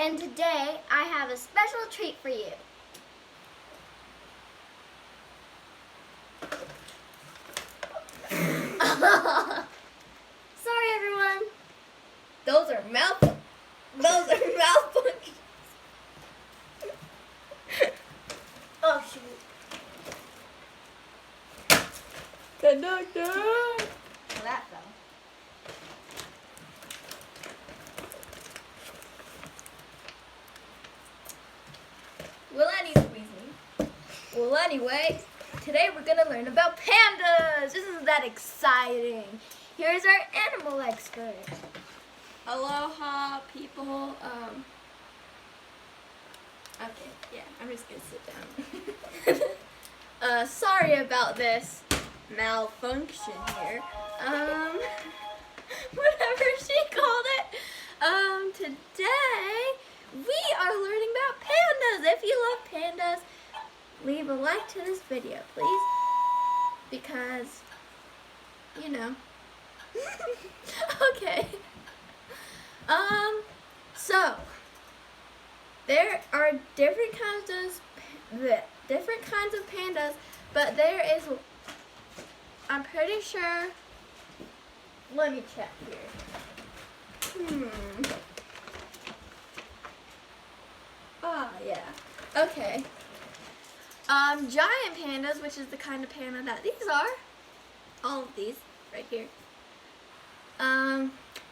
and today I have a special treat for you. Sorry everyone. Those are malfunctions. Oh shoot. Conductor. Well, that fell. Well, anyway, today we're gonna learn about pandas. Isn't that exciting? Here's our animal expert. Aloha, people. Okay, yeah, I'm just gonna sit down. Sorry about this malfunction here. Whatever she called it. Today we are learning about pandas. If you love pandas, leave a like to this video, please, because, you know. Okay. So there are different kinds of pandas, but there is, I'm pretty sure. Let me check here. Oh yeah. Okay. Giant pandas, which is the kind of panda that these are, all of these right here.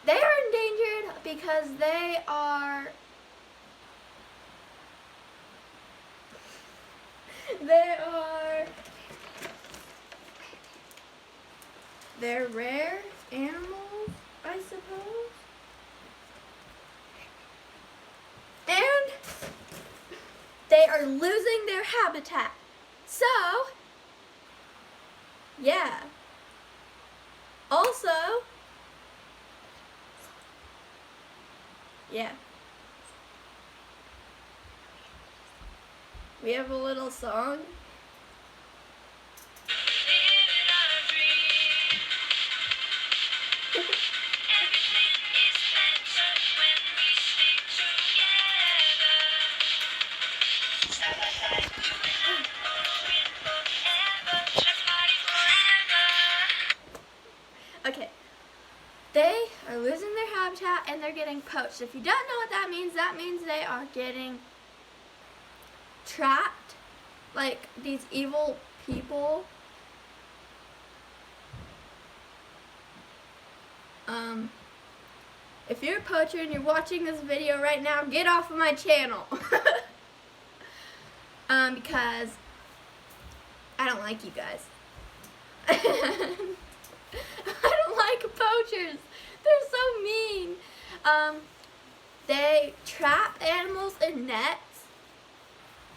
They are endangered because they're rare animals, I suppose. And they are losing their habitat. So, yeah. Also, yeah. We have a little song. Okay, they are losing their habitat and they're getting poached. If you don't know what that means they are getting trapped, like these evil people. If you're a poacher and you're watching this video right now, get off of my channel. Because I don't like you guys. I don't like poachers. They're so mean. They trap animals in nets,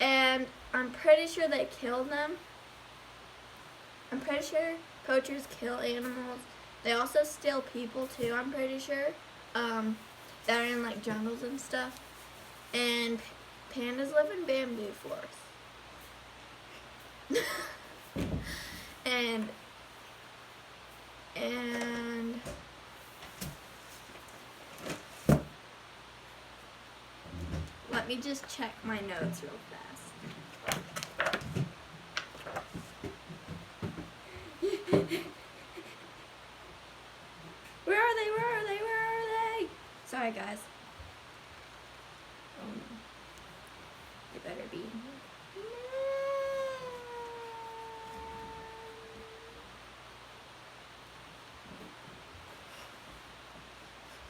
and I'm pretty sure they killed them. I'm pretty sure poachers kill animals. They also steal people too, I'm pretty sure. That are in like jungles and stuff. And pandas live in bamboo forests. and let me just check my notes real fast. Where are they? Where are they? Where are they? Sorry, guys. Oh no. They better be.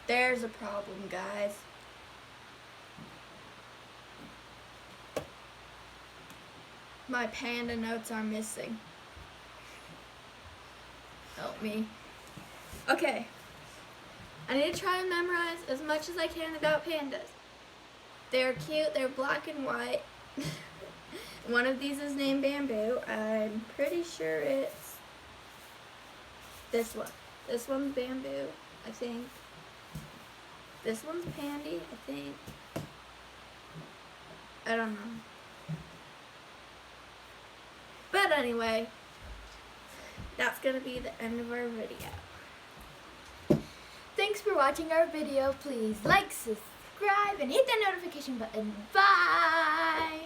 There's a problem, guys. My panda notes are missing. Help me. Okay. I need to try and memorize as much as I can about pandas. They're cute, they're black and white. One of these is named Bamboo. I'm pretty sure it's this one. This one's Bamboo, I think. This one's Pandy, I think. I don't know. But anyway, that's gonna be the end of our video. Thanks for watching our video. Please like, subscribe and hit that notification button. Bye!